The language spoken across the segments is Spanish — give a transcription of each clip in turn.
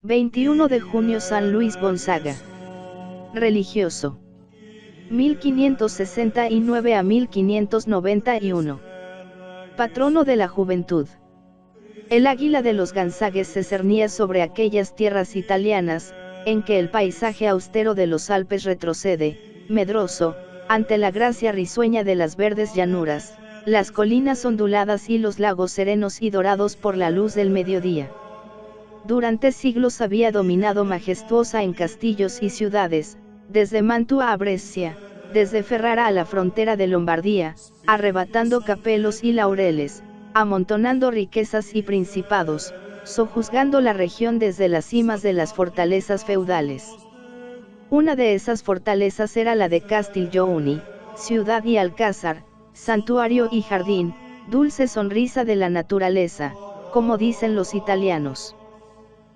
21 de junio San Luis Gonzaga. Religioso. 1569 a 1591. Patrono de la juventud. El águila de los Gonzagues se cernía sobre aquellas tierras italianas, en que el paisaje austero de los Alpes retrocede, medroso, ante la gracia risueña de las verdes llanuras, las colinas onduladas y los lagos serenos y dorados por la luz del mediodía. Durante siglos había dominado majestuosa en castillos y ciudades, desde Mantua a Brescia, desde Ferrara a la frontera de Lombardía, arrebatando capelos y laureles, amontonando riquezas y principados, sojuzgando la región desde las cimas de las fortalezas feudales. Una de esas fortalezas era la de Castiglione, ciudad y alcázar, santuario y jardín, dulce sonrisa de la naturaleza, como dicen los italianos.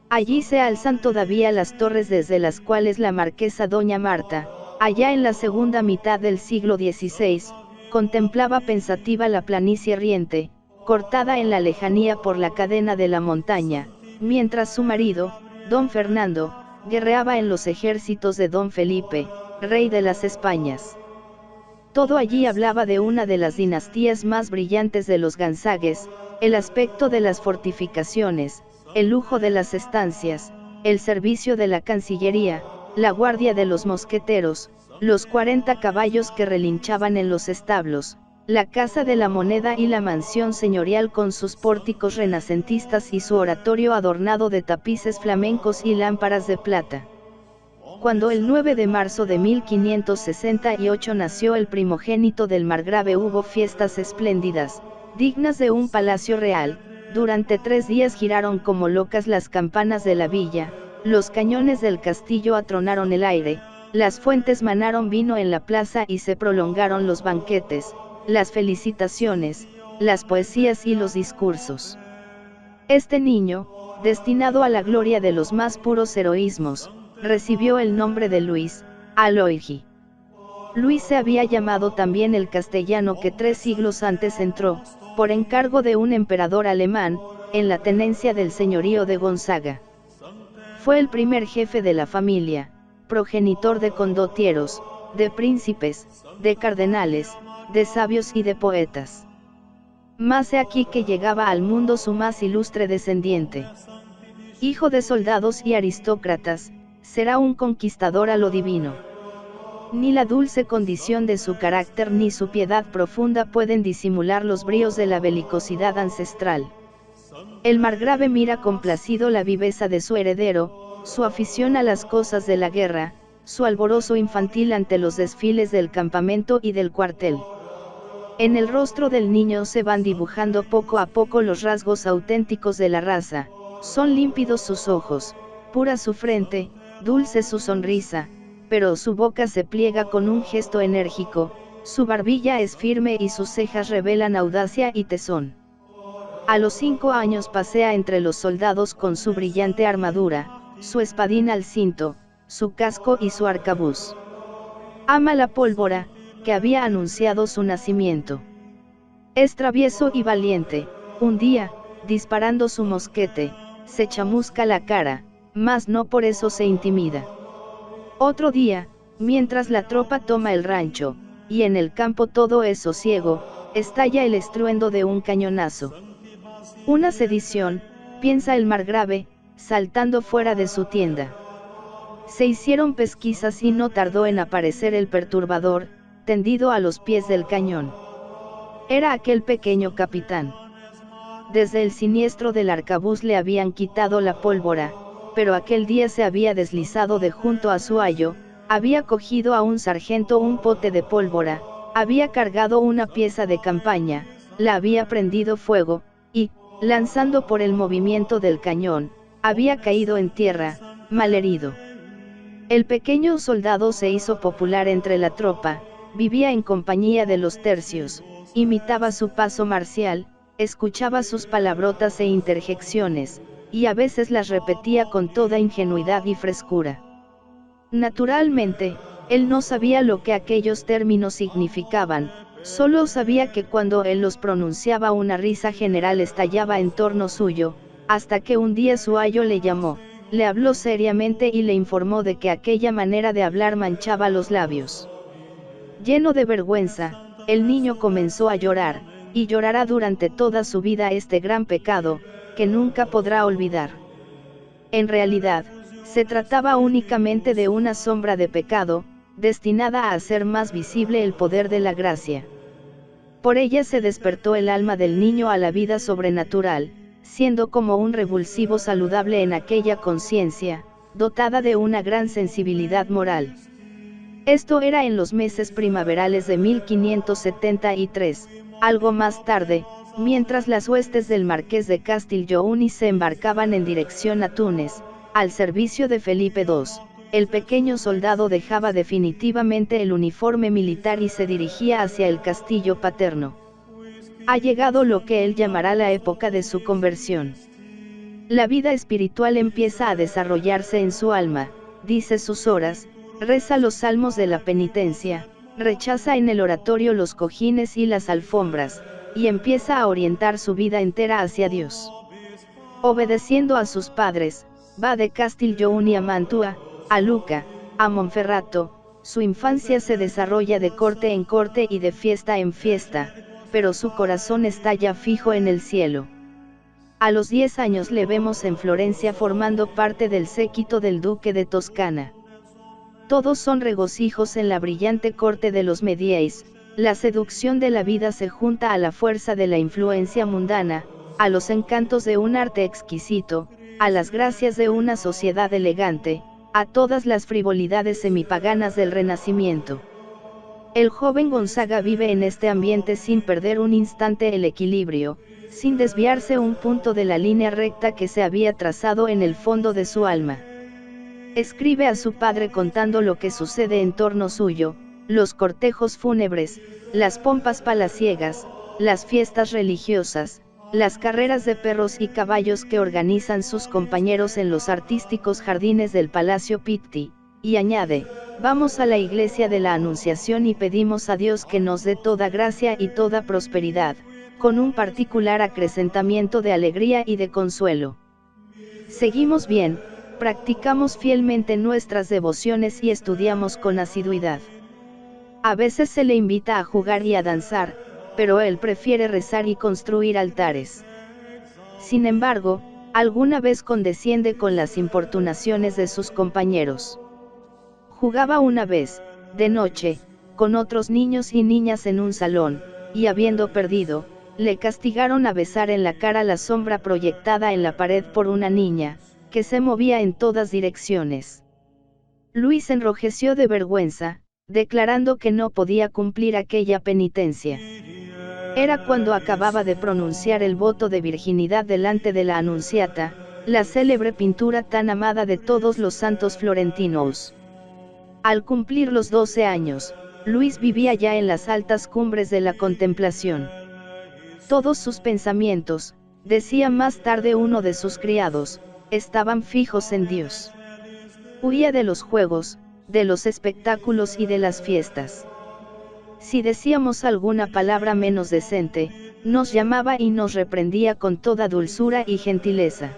Allí se alzan todavía las torres desde las cuales la marquesa doña Marta, allá en la segunda mitad del siglo XVI, contemplaba pensativa la planicie riente, cortada en la lejanía por la cadena de la montaña, mientras su marido, don Fernando, guerreaba en los ejércitos de don Felipe, rey de las Españas. Todo allí hablaba de una de las dinastías más brillantes de los Gonzagues, el aspecto de las fortificaciones, el lujo de las estancias, el servicio de la Cancillería, la guardia de los mosqueteros, los 40 caballos que relinchaban en los establos, la Casa de la Moneda y la mansión señorial con sus pórticos renacentistas y su oratorio adornado de tapices flamencos y lámparas de plata. Cuando el 9 de marzo de 1568 nació el primogénito del margrave hubo fiestas espléndidas, dignas de un palacio real. Durante 3 días giraron como locas las campanas de la villa, los cañones del castillo atronaron el aire, las fuentes manaron vino en la plaza y se prolongaron los banquetes, las felicitaciones, las poesías y los discursos. Este niño, destinado a la gloria de los más puros heroísmos, recibió el nombre de Luis, Aloigi. Luis se había llamado también el castellano que 3 siglos antes entró, por encargo de un emperador alemán, en la tenencia del señorío de Gonzaga. Fue el primer jefe de la familia, progenitor de condotieros, de príncipes, de cardenales, de sabios y de poetas. Mas he aquí que llegaba al mundo su más ilustre descendiente. Hijo de soldados y aristócratas, será un conquistador a lo divino. Ni la dulce condición de su carácter ni su piedad profunda pueden disimular los bríos de la belicosidad ancestral. El margrave mira complacido la viveza de su heredero, su afición a las cosas de la guerra, su alborozo infantil ante los desfiles del campamento y del cuartel. En el rostro del niño se van dibujando poco a poco los rasgos auténticos de la raza, son límpidos sus ojos, pura su frente, dulce su sonrisa, pero su boca se pliega con un gesto enérgico, su barbilla es firme y sus cejas revelan audacia y tesón. A los 5 años pasea entre los soldados con su brillante armadura, su espadín al cinto, su casco y su arcabuz. Ama la pólvora, que había anunciado su nacimiento. Es travieso y valiente, un día, disparando su mosquete, se chamusca la cara, mas no por eso se intimida. Otro día, mientras la tropa toma el rancho, y en el campo todo es sosiego, estalla el estruendo de un cañonazo. Una sedición, piensa el margrave, saltando fuera de su tienda. Se hicieron pesquisas y no tardó en aparecer el perturbador, tendido a los pies del cañón. Era aquel pequeño capitán. Desde el siniestro del arcabuz le habían quitado la pólvora, pero aquel día se había deslizado de junto a su ayo, había cogido a un sargento un pote de pólvora, había cargado una pieza de campaña, la había prendido fuego, y, lanzando por el movimiento del cañón, había caído en tierra, malherido. El pequeño soldado se hizo popular entre la tropa, vivía en compañía de los tercios, imitaba su paso marcial, escuchaba sus palabrotas e interjecciones, y a veces las repetía con toda ingenuidad y frescura. Naturalmente, él no sabía lo que aquellos términos significaban, solo sabía que cuando él los pronunciaba una risa general estallaba en torno suyo, hasta que un día su ayo le llamó. le habló seriamente y le informó de que aquella manera de hablar manchaba los labios. Lleno de vergüenza, el niño comenzó a llorar, y llorará durante toda su vida este gran pecado, que nunca podrá olvidar. En realidad, se trataba únicamente de una sombra de pecado, destinada a hacer más visible el poder de la gracia. Por ella se despertó el alma del niño a la vida sobrenatural, siendo como un revulsivo saludable en aquella conciencia, dotada de una gran sensibilidad moral. Esto era en los meses primaverales de 1573, algo más tarde, mientras las huestes del marqués de Castiglione se embarcaban en dirección a Túnez, al servicio de Felipe II, el pequeño soldado dejaba definitivamente el uniforme militar y se dirigía hacia el castillo paterno. Ha llegado lo que él llamará la época de su conversión. La vida espiritual empieza a desarrollarse en su alma, dice sus horas, reza los salmos de la penitencia, rechaza en el oratorio los cojines y las alfombras, y empieza a orientar su vida entera hacia Dios. Obedeciendo a sus padres, va de Castiglione a Mantua, a Lucca, a Monferrato, su infancia se desarrolla de corte en corte y de fiesta en fiesta, pero su corazón está ya fijo en el cielo. A los 10 años le vemos en Florencia formando parte del séquito del duque de Toscana. Todos son regocijos en la brillante corte de los Medici, la seducción de la vida se junta a la fuerza de la influencia mundana, a los encantos de un arte exquisito, a las gracias de una sociedad elegante, a todas las frivolidades semipaganas del Renacimiento. El joven Gonzaga vive en este ambiente sin perder un instante el equilibrio, sin desviarse un punto de la línea recta que se había trazado en el fondo de su alma. Escribe a su padre contando lo que sucede en torno suyo, los cortejos fúnebres, las pompas palaciegas, las fiestas religiosas, las carreras de perros y caballos que organizan sus compañeros en los artísticos jardines del Palacio Pitti, y añade, vamos a la iglesia de la Anunciación y pedimos a Dios que nos dé toda gracia y toda prosperidad, con un particular acrecentamiento de alegría y de consuelo. Seguimos bien, practicamos fielmente nuestras devociones y estudiamos con asiduidad. A veces se le invita a jugar y a danzar, pero él prefiere rezar y construir altares. Sin embargo, alguna vez condesciende con las importunaciones de sus compañeros. Jugaba una vez, de noche, con otros niños y niñas en un salón, y habiendo perdido, le castigaron a besar en la cara la sombra proyectada en la pared por una niña, que se movía en todas direcciones. Luis enrojeció de vergüenza, declarando que no podía cumplir aquella penitencia. Era cuando acababa de pronunciar el voto de virginidad delante de la Anunciata, la célebre pintura tan amada de todos los santos florentinos. Al cumplir los 12 años, Luis vivía ya en las altas cumbres de la contemplación. Todos sus pensamientos, decía más tarde uno de sus criados, estaban fijos en Dios. Huía de los juegos, de los espectáculos y de las fiestas. Si decíamos alguna palabra menos decente, nos llamaba y nos reprendía con toda dulzura y gentileza.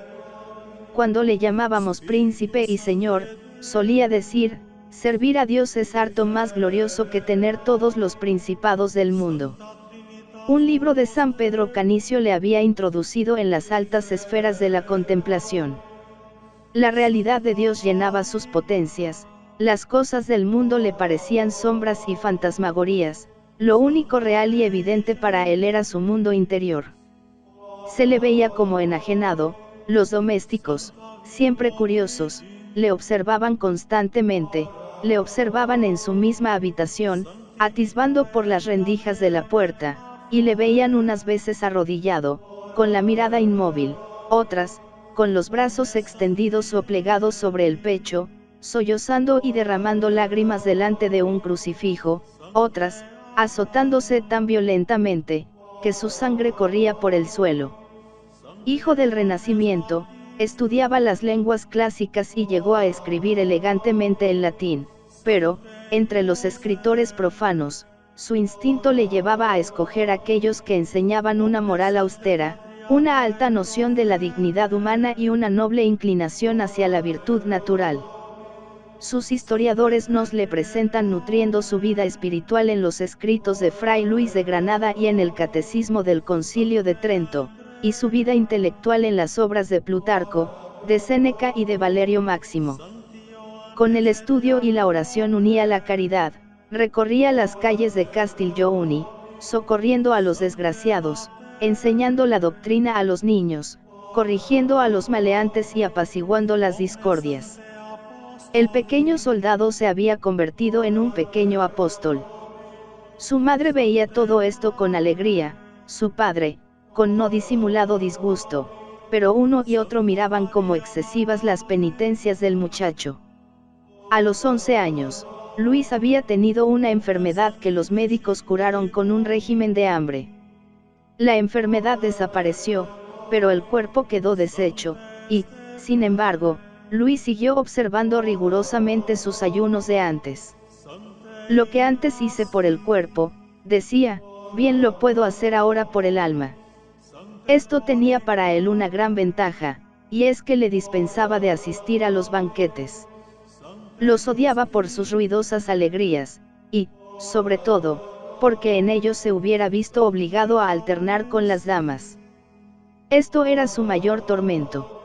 Cuando le llamábamos príncipe y señor, solía decir, servir a Dios es harto más glorioso que tener todos los principados del mundo. Un libro de San Pedro Canicio le había introducido en las altas esferas de la contemplación. La realidad de Dios llenaba sus potencias, las cosas del mundo le parecían sombras y fantasmagorías, lo único real y evidente para él era su mundo interior. Se le veía como enajenado, los domésticos, siempre curiosos, le observaban constantemente, le observaban en su misma habitación, atisbando por las rendijas de la puerta, y le veían unas veces arrodillado, con la mirada inmóvil, otras, con los brazos extendidos o plegados sobre el pecho, sollozando y derramando lágrimas delante de un crucifijo, otras, azotándose tan violentamente, que su sangre corría por el suelo. Hijo del Renacimiento, estudiaba las lenguas clásicas y llegó a escribir elegantemente el latín, pero, entre los escritores profanos, su instinto le llevaba a escoger aquellos que enseñaban una moral austera, una alta noción de la dignidad humana y una noble inclinación hacia la virtud natural. Sus historiadores nos le presentan nutriendo su vida espiritual en los escritos de Fray Luis de Granada y en el Catecismo del Concilio de Trento, y su vida intelectual en las obras de Plutarco, de Séneca y de Valerio Máximo. Con el estudio y la oración unía la caridad, recorría las calles de Castiglione, socorriendo a los desgraciados, enseñando la doctrina a los niños, corrigiendo a los maleantes y apaciguando las discordias. El pequeño soldado se había convertido en un pequeño apóstol. Su madre veía todo esto con alegría, su padre, con no disimulado disgusto, pero uno y otro miraban como excesivas las penitencias del muchacho. A los 11 años, Luis había tenido una enfermedad que los médicos curaron con un régimen de hambre. La enfermedad desapareció, pero el cuerpo quedó deshecho, y, sin embargo, Luis siguió observando rigurosamente sus ayunos de antes. Lo que antes hice por el cuerpo, decía, bien lo puedo hacer ahora por el alma. Esto tenía para él una gran ventaja, y es que le dispensaba de asistir a los banquetes. Los odiaba por sus ruidosas alegrías, y, sobre todo, porque en ellos se hubiera visto obligado a alternar con las damas. Esto era su mayor tormento.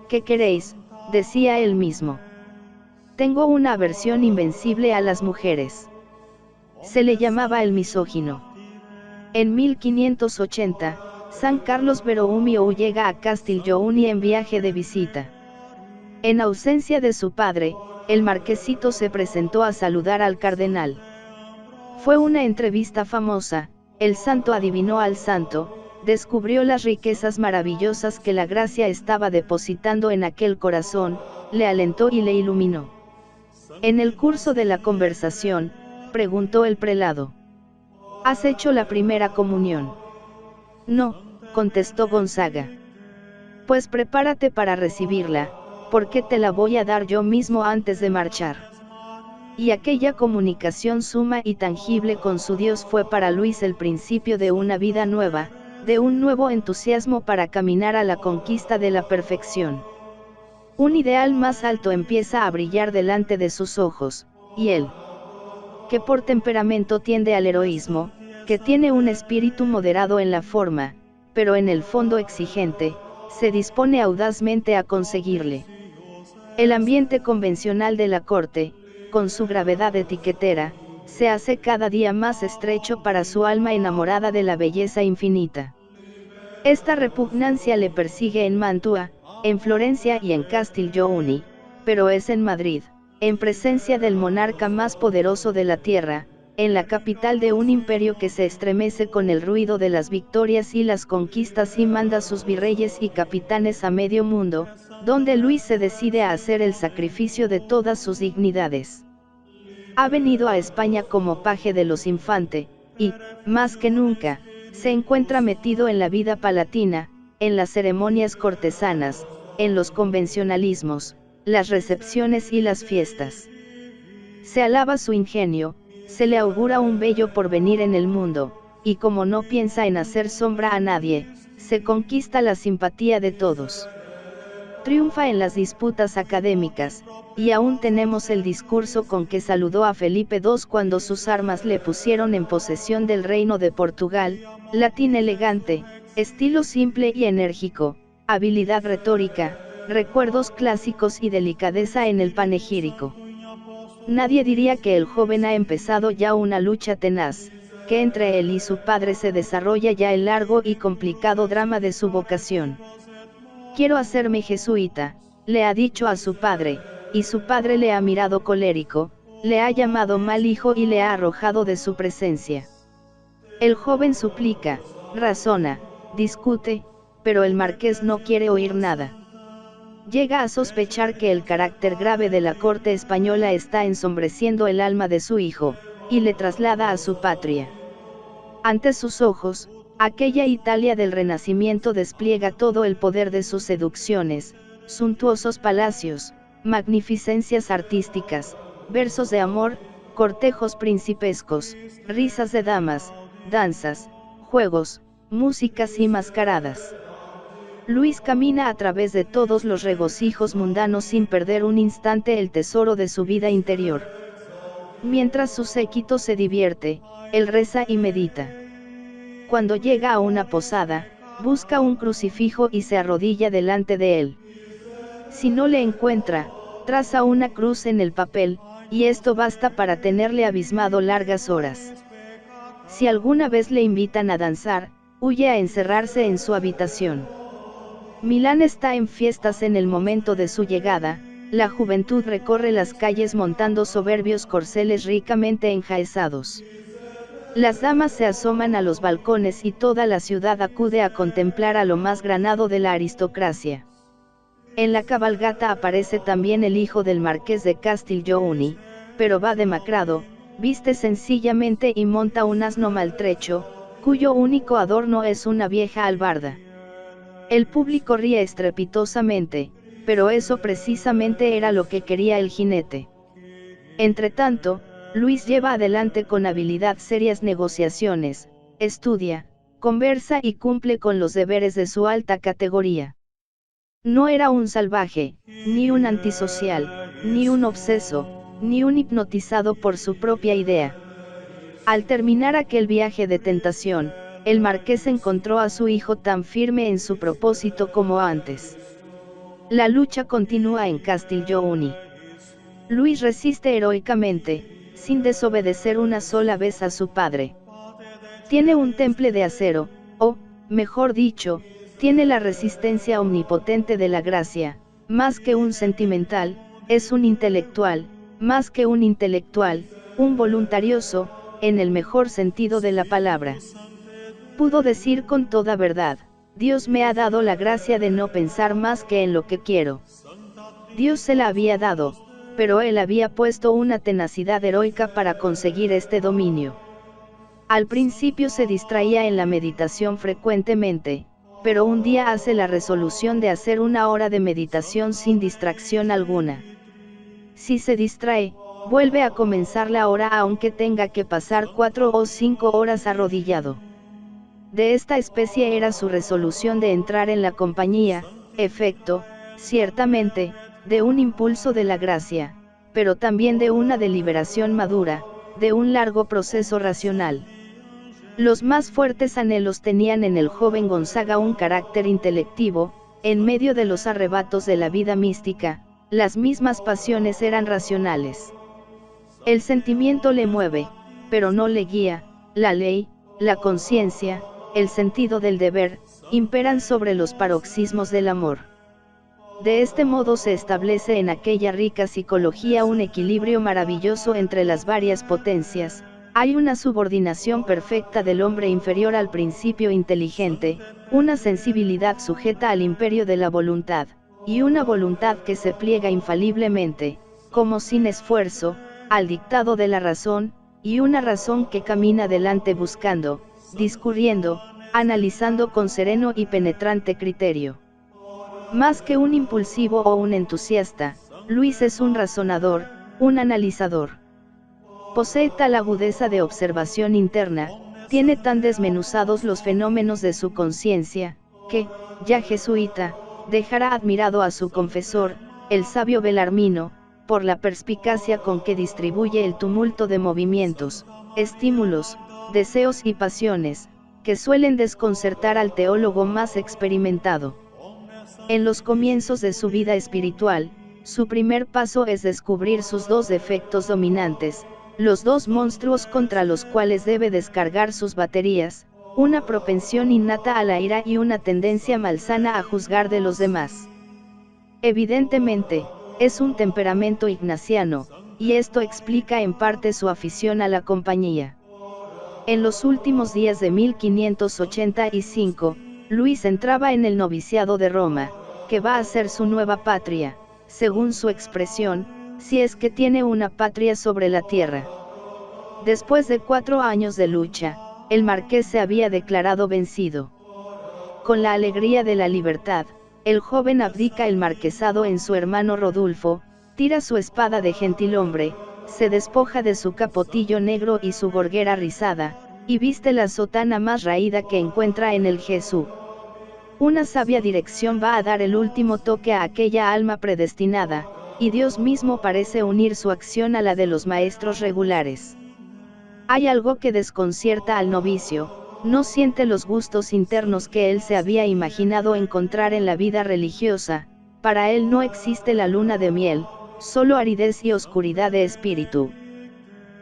¿Qué queréis?, decía él mismo. Tengo una aversión invencible a las mujeres. Se le llamaba el misógino. En 1580, San Carlos Borromeo llega a Castiglione en viaje de visita. En ausencia de su padre, el marquesito se presentó a saludar al cardenal. Fue una entrevista famosa, el santo adivinó al santo, descubrió las riquezas maravillosas que la gracia estaba depositando en aquel corazón, le alentó y le iluminó. En el curso de la conversación, preguntó el prelado: ¿has hecho la primera comunión? No, contestó Gonzaga. Pues prepárate para recibirla, porque te la voy a dar yo mismo antes de marchar. Y aquella comunicación suma y tangible con su Dios fue para Luis el principio de una vida nueva, de un nuevo entusiasmo para caminar a la conquista de la perfección. Un ideal más alto empieza a brillar delante de sus ojos, y él, que por temperamento tiende al heroísmo, que tiene un espíritu moderado en la forma, pero en el fondo exigente, se dispone audazmente a conseguirle. El ambiente convencional de la corte, con su gravedad etiquetera, se hace cada día más estrecho para su alma enamorada de la belleza infinita. Esta repugnancia le persigue en Mantua, en Florencia y en Castiglione, pero es en Madrid, en presencia del monarca más poderoso de la tierra, en la capital de un imperio que se estremece con el ruido de las victorias y las conquistas y manda sus virreyes y capitanes a medio mundo, donde Luis se decide a hacer el sacrificio de todas sus dignidades. Ha venido a España como paje de los Infante, y, más que nunca, se encuentra metido en la vida palatina, en las ceremonias cortesanas, en los convencionalismos, las recepciones y las fiestas. Se alaba su ingenio, se le augura un bello porvenir en el mundo, y como no piensa en hacer sombra a nadie, se conquista la simpatía de todos. Triunfa en las disputas académicas, y aún tenemos el discurso con que saludó a Felipe II cuando sus armas le pusieron en posesión del reino de Portugal: latín elegante, estilo simple y enérgico, habilidad retórica, recuerdos clásicos y delicadeza en el panegírico. Nadie diría que el joven ha empezado ya una lucha tenaz, que entre él y su padre se desarrolla ya el largo y complicado drama de su vocación. Quiero hacerme jesuita, le ha dicho a su padre, y su padre le ha mirado colérico, le ha llamado mal hijo y le ha arrojado de su presencia. El joven suplica, razona, discute, pero el marqués no quiere oír nada. Llega a sospechar que el carácter grave de la corte española está ensombreciendo el alma de su hijo, y le traslada a su patria. Ante sus ojos, aquella Italia del Renacimiento despliega todo el poder de sus seducciones: suntuosos palacios, magnificencias artísticas, versos de amor, cortejos principescos, risas de damas, danzas, juegos, músicas y mascaradas. Luis camina a través de todos los regocijos mundanos sin perder un instante el tesoro de su vida interior. Mientras su séquito se divierte, él reza y medita. Cuando llega a una posada, busca un crucifijo y se arrodilla delante de él. Si no le encuentra, traza una cruz en el papel, y esto basta para tenerle abismado largas horas. Si alguna vez le invitan a danzar, huye a encerrarse en su habitación. Milán está en fiestas en el momento de su llegada, la juventud recorre las calles montando soberbios corceles ricamente enjaezados. Las damas se asoman a los balcones y toda la ciudad acude a contemplar a lo más granado de la aristocracia. En la cabalgata aparece también el hijo del marqués de Castiglione, pero va demacrado, viste sencillamente y monta un asno maltrecho, cuyo único adorno es una vieja albarda. El público ríe estrepitosamente, pero eso precisamente era lo que quería el jinete. Entretanto, Luis lleva adelante con habilidad serias negociaciones, estudia, conversa y cumple con los deberes de su alta categoría. No era un salvaje, ni un antisocial, ni un obseso, ni un hipnotizado por su propia idea. Al terminar aquel viaje de tentación, el marqués encontró a su hijo tan firme en su propósito como antes. La lucha continúa en Castiglione. Luis resiste heroicamente, sin desobedecer una sola vez a su padre. Tiene un temple de acero, o, mejor dicho, tiene la resistencia omnipotente de la gracia, más que un sentimental, es un intelectual, más que un intelectual, un voluntarioso, en el mejor sentido de la palabra. Pudo decir con toda verdad, Dios me ha dado la gracia de no pensar más que en lo que quiero. Dios se la había dado, pero él había puesto una tenacidad heroica para conseguir este dominio. Al principio se distraía en la meditación frecuentemente, pero un día hace la resolución de hacer una hora de meditación sin distracción alguna. Si se distrae, vuelve a comenzar la hora aunque tenga que pasar 4 o 5 horas arrodillado. De esta especie era su resolución de entrar en la compañía, efecto, ciertamente, de un impulso de la gracia, pero también de una deliberación madura, de un largo proceso racional. Los más fuertes anhelos tenían en el joven Gonzaga un carácter intelectivo, en medio de los arrebatos de la vida mística, las mismas pasiones eran racionales. El sentimiento le mueve, pero no le guía, la ley, la conciencia, el sentido del deber, imperan sobre los paroxismos del amor. De este modo se establece en aquella rica psicología un equilibrio maravilloso entre las varias potencias. Hay una subordinación perfecta del hombre inferior al principio inteligente, una sensibilidad sujeta al imperio de la voluntad, y una voluntad que se pliega infaliblemente, como sin esfuerzo, al dictado de la razón, y una razón que camina delante buscando, discurriendo, analizando con sereno y penetrante criterio. Más que un impulsivo o un entusiasta, Luis es un razonador, un analizador. Posee tal agudeza de observación interna, tiene tan desmenuzados los fenómenos de su conciencia, que, ya jesuita, dejará admirado a su confesor, el sabio Belarmino, por la perspicacia con que distribuye el tumulto de movimientos, estímulos, deseos y pasiones, que suelen desconcertar al teólogo más experimentado. En los comienzos de su vida espiritual, su primer paso es descubrir sus dos defectos dominantes, los dos monstruos contra los cuales debe descargar sus baterías, una propensión innata a la ira y una tendencia malsana a juzgar de los demás. Evidentemente, es un temperamento ignaciano, y esto explica en parte su afición a la compañía. En los últimos días de 1585, Luis entraba en el noviciado de Roma, que va a ser su nueva patria, según su expresión, si es que tiene una patria sobre la tierra. Después de 4 años de lucha, el marqués se había declarado vencido. Con la alegría de la libertad, el joven abdica el marquesado en su hermano Rodulfo, tira su espada de gentilhombre, se despoja de su capotillo negro y su gorguera rizada, y viste la sotana más raída que encuentra en el Jesús. Una sabia dirección va a dar el último toque a aquella alma predestinada, y Dios mismo parece unir su acción a la de los maestros regulares. Hay algo que desconcierta al novicio, no siente los gustos internos que él se había imaginado encontrar en la vida religiosa, para él no existe la luna de miel, solo aridez y oscuridad de espíritu.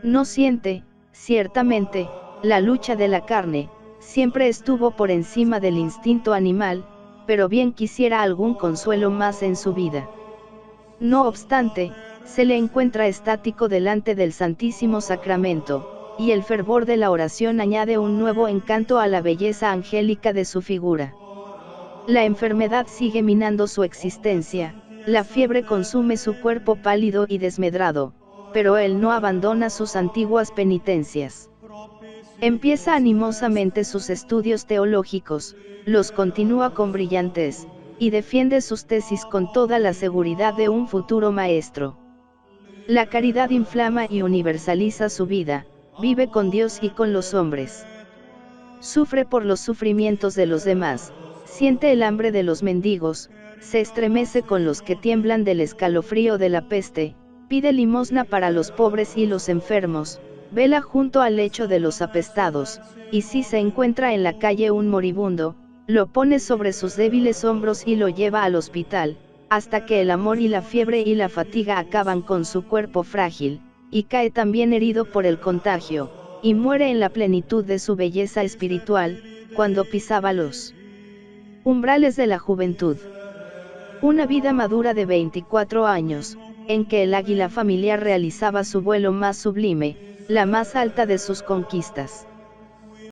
No siente, ciertamente, la lucha de la carne, siempre estuvo por encima del instinto animal, pero bien quisiera algún consuelo más en su vida. No obstante, se le encuentra estático delante del Santísimo Sacramento, y el fervor de la oración añade un nuevo encanto a la belleza angélica de su figura. La enfermedad sigue minando su existencia, la fiebre consume su cuerpo pálido y desmedrado, pero él no abandona sus antiguas penitencias. Empieza animosamente sus estudios teológicos, los continúa con brillantez, y defiende sus tesis con toda la seguridad de un futuro maestro. La caridad inflama y universaliza su vida, vive con Dios y con los hombres. Sufre por los sufrimientos de los demás, siente el hambre de los mendigos, se estremece con los que tiemblan del escalofrío de la peste, pide limosna para los pobres y los enfermos, vela junto al lecho de los apestados, y si se encuentra en la calle un moribundo, lo pone sobre sus débiles hombros y lo lleva al hospital, hasta que el amor y la fiebre y la fatiga acaban con su cuerpo frágil, y cae también herido por el contagio, y muere en la plenitud de su belleza espiritual, cuando pisaba los umbrales de la juventud. Una vida madura de 24 años, en que el águila familiar realizaba su vuelo más sublime, la más alta de sus conquistas.